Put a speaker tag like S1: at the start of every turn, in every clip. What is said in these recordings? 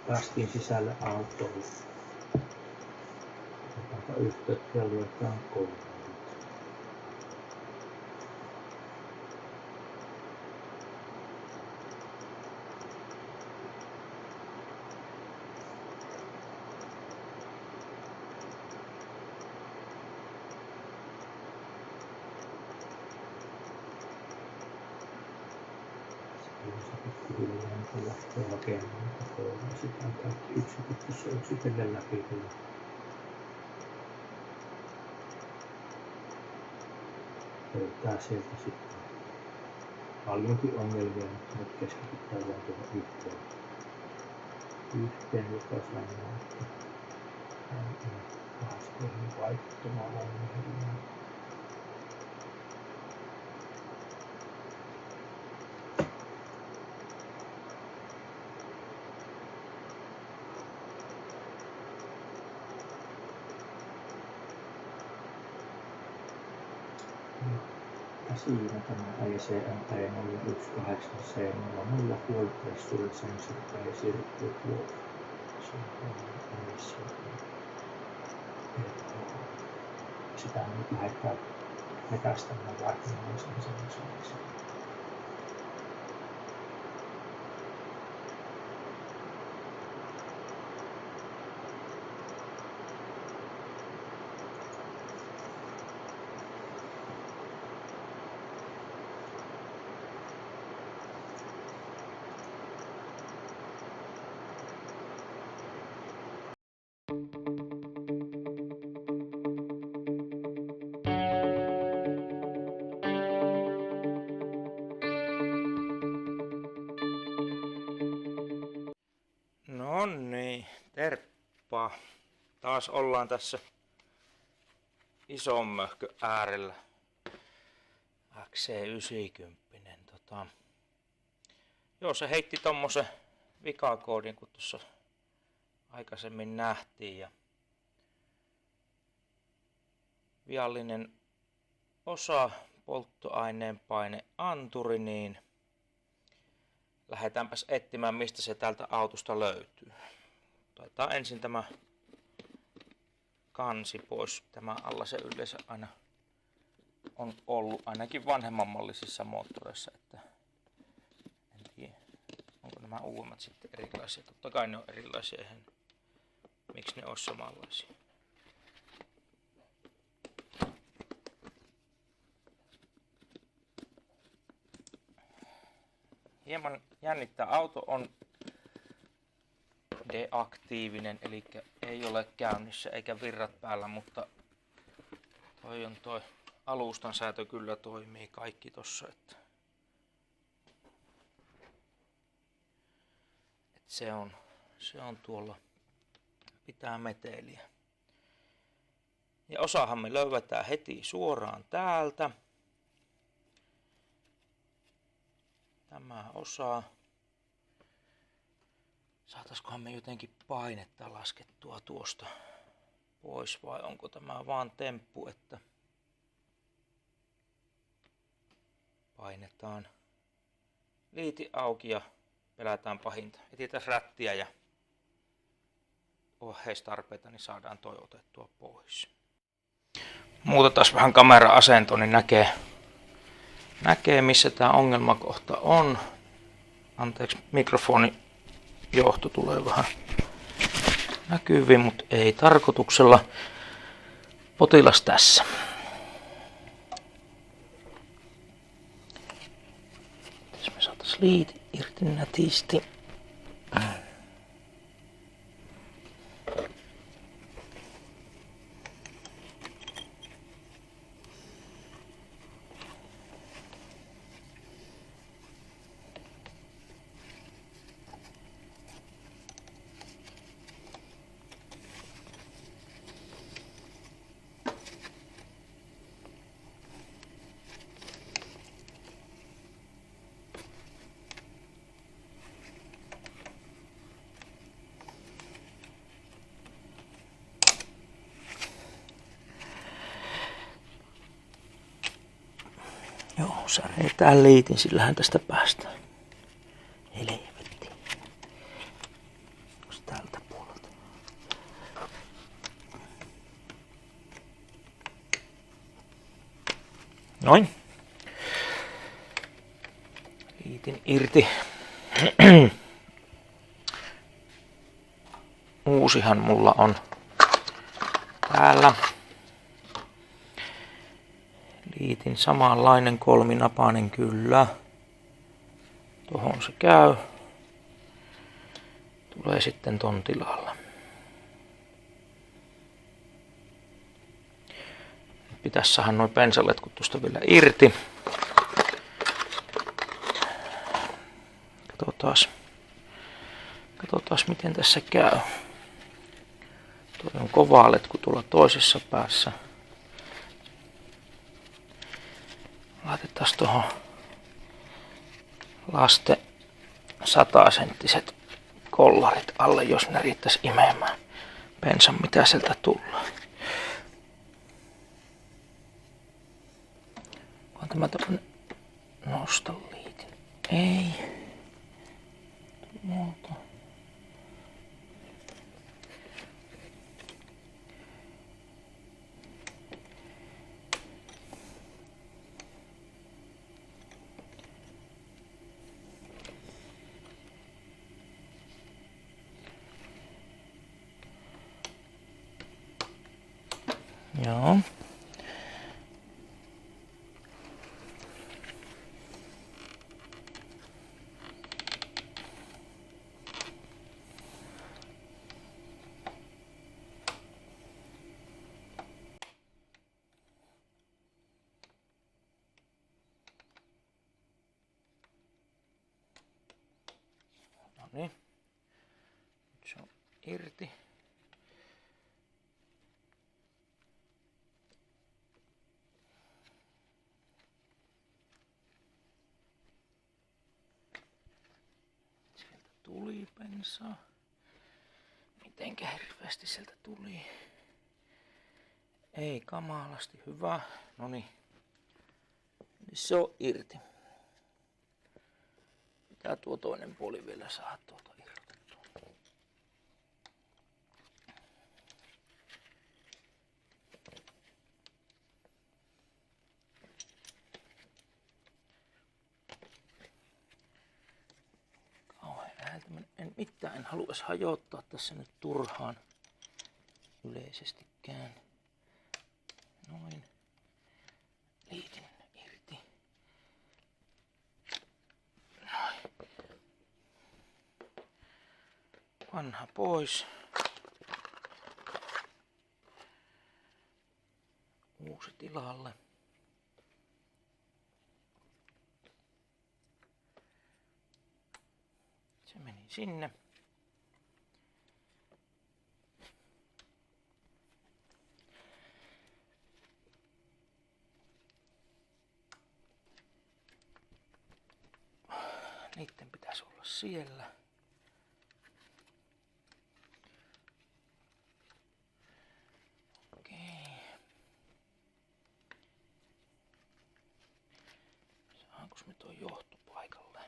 S1: Päästiin sisälle autoon. Otetaanpa yhteyttä ja luetaan kouluun. Pikkuhiljaa niitä lähtee hakemaan kouluun. Sitten kaikki yksiköt tuossa yksitellen läpi. Löytää sieltä sitten paljonkin ongelmia, mutta nyt keskitytään vaan tuohon yhteen, joka sanoo, että hän on haasteellinen vaikuttama ongelmia. Siinä tämä ECMP 018C 00 Fuel Pressure Sensor Base Report. Se on emissio. Sitä nyt lähdetään vetästämään vaihtoehtoisen sensoriksi.
S2: Nonni, terppaa. Taas ollaan tässä ison möhkön äärellä. XC90. Joo, se heitti tommosen vikakoodin, kun tuossa aikaisemmin nähtiin. Ja viallinen osa, polttoaineen paine anturi, niin lähdetäänpäs etsimään, mistä se täältä autosta löytyy. Otetaan ensin tämä kansi pois. Tämä alla se yleensä aina on ollut, ainakin vanhemmanmallisissa moottoreissa. Että en tiedä, onko nämä uudemmat sitten erilaisia. Totta kai ne on erilaisia. Miksi ne olisi samanlaisia? Hieman jännittää. Auto on deaktiivinen, eli ei ole käynnissä eikä virrat päällä, mutta toi alustan säätö kyllä toimii kaikki tossa, että se on tuolla, pitää meteliä. Ja osahan me löydetään heti suoraan täältä. Tämä osa. Saataiskohan me jotenkin painetta laskettua tuosta pois vai onko tämä vaan temppu, että painetaan liiti auki ja pelätään pahinta. Etsitään rättiä ja oheistarpeita, niin saadaan toi otettua pois. Muutetaan vähän kamera-asentoa, niin näkee missä tämä ongelmakohta on. Anteeksi, mikrofoni johto tulee vähän näkyviin, mutta ei tarkoituksella. Potilas tässä. Jos me saataisiin liiti irti nätisti. Joo, säreetään liitin, sillähän tästä päästään. Helvetti. Noin. Liitin irti. Uusihan mulla on täällä. Liitin samanlainen kolminapainen kyllä. Tuohon se käy. Tulee sitten ton tilalle. Pitäisi saada noin pensaletkut tuosta vielä irti. Katsotaan miten tässä käy. Tuo on kova letku tuolla toisessa päässä. Laitetaan tuohon lasten 100-senttiset kollarit alle, jos ne riittäisi imemään bensan, mitä sieltä tulee. On tämä tämmönen nostoliitin. Ei. Muuta. Joo. No niin. Nyt se on irti. Tuli bensaa. Mitenkä hirveästi sieltä tuli? Ei kamalasti, hyvä. Noniin. Se on irti. Pitää tuo toinen puoli vielä saada tuolta irrotettua. En haluaisi hajottaa tässä nyt turhaan yleisestikään. Noin. Liitin irti. Noin. Vanha pois. Uusi tilalle. Se meni sinne. Niiden pitäisi olla siellä. Okei. Saanko me tuo johtopaikalle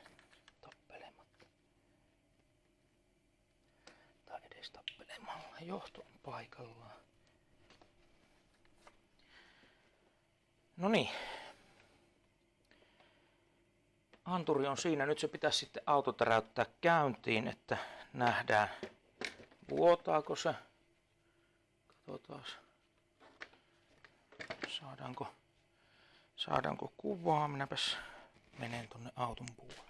S2: tappelematta? Tai edes tappelemalla. Johto on paikallaan. Noniin. Anturi on siinä. Nyt se pitäisi sitten auto täräyttää käyntiin, että nähdään vuotaako se. Katsotaan. Saadaanko kuvaa. Minäpäs menen tonne auton puolelle.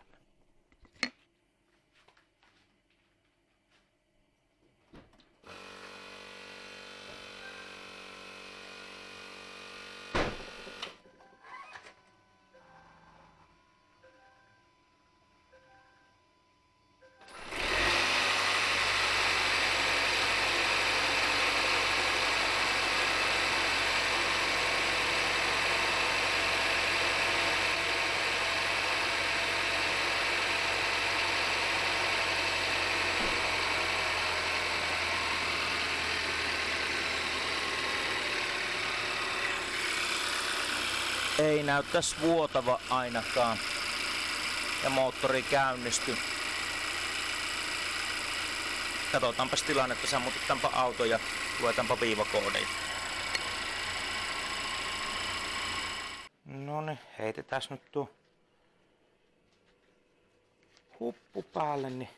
S2: Ei näyttäisi vuotava ainakaan. Ja moottori käynnisty. Katsotaanpas tilannetta, sammutetaanpa auto ja luetaanpa viivakoodeja. No niin, heitetään nyt tuo huppu päälle, niin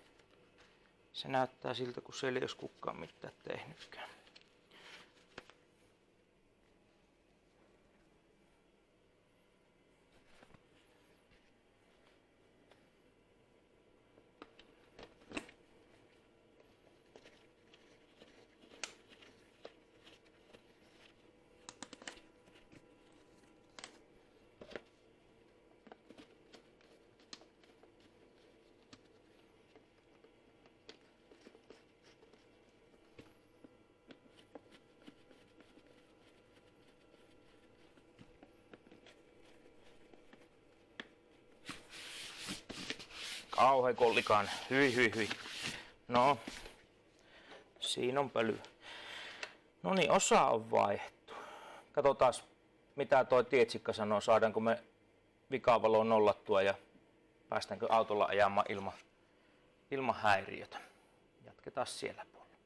S2: se näyttää siltä, kun siellä ei olisi kukaan mitään tehnytkään. Kauhean kollikaan. Hyi. No, siinä on pöly. No niin, osa on vaihdettu. Katsotaan, mitä toi tietsikka sanoo. Saadaanko me vikavaloa nollattua ja päästäänkö autolla ajamaan ilman häiriötä. Jatketaan siellä puolella.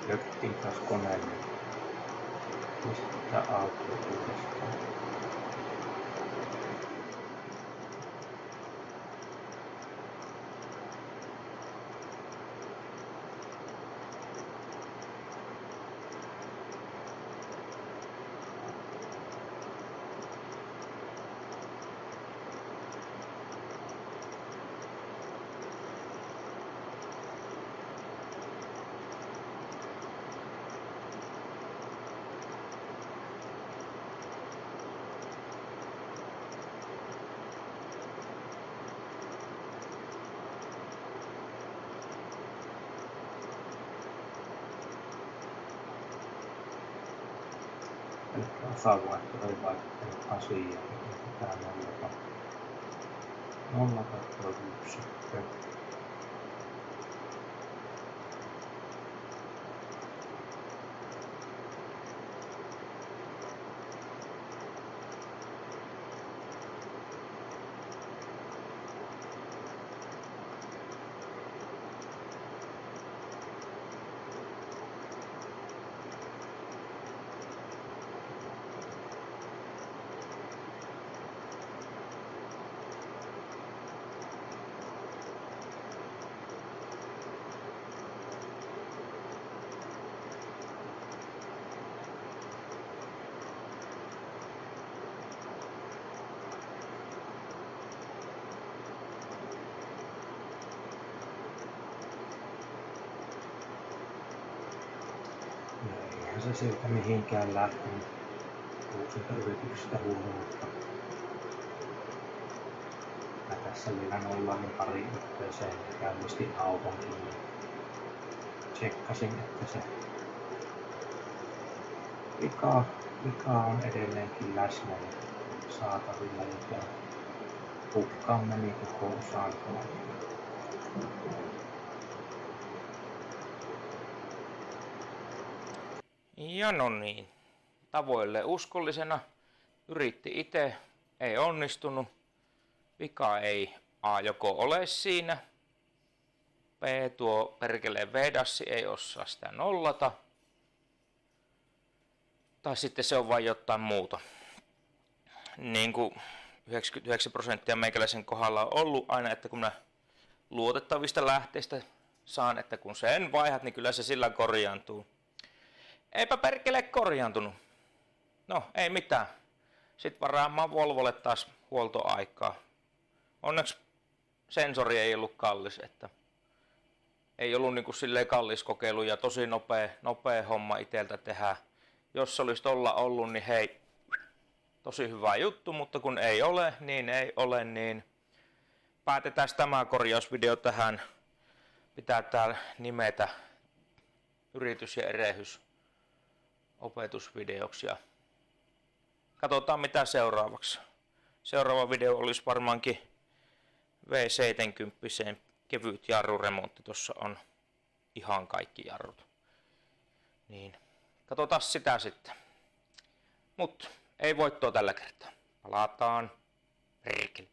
S1: Löktiin taas koneelle. Pistetään autoa uudestaan. Eli osavaihto ei vaikuttanut asiaan. Pitää nollata tuo yksikkö. Eihän se sieltä mihinkään lähtenyt uusista yrityksistä huolimatta. Mä tässä vielä nollasin pari yhteiseen ja käynnistin autonkin ja tsekkasin, että se vika on edelleenkin läsnä ja saatavilla, joten hukkaan meni koko osantoa.
S2: Ja no niin, tavoille uskollisena yritti itse, ei onnistunut. Vika ei A joko ole siinä, B tuo perkeleen vedassi ei osaa sitä nollata, tai sitten se on vain jotain muuta. Niin kuin 99% meikäläisen kohdalla on ollut aina, että kun mä luotettavista lähteistä saan, että kun sen vaihdat, niin kyllä se sillä korjaantuu. Eipä perkele korjaantunut. No, ei mitään. Sitten varaamaan Volvolle taas huoltoaikaa. Onneksi sensori ei ollut kallis, että ei ollut niin kuin silleen kallis kokeilu ja tosi nopea homma iteltä tehdä. Jos se olisi tolla ollut, niin hei, tosi hyvä juttu, mutta kun ei ole, niin päätetään tämä korjausvideo tähän. Pitää täällä nimetä yritys ja erehys opetusvideoksi ja katsotaan mitä seuraavaksi. Seuraava video olisi varmaankin V70 kevyt jarruremontti. Tuossa on ihan kaikki jarrut. Niin, katsotaan sitä sitten. Mut ei voittoa tällä kertaa. Palataan. Perkele.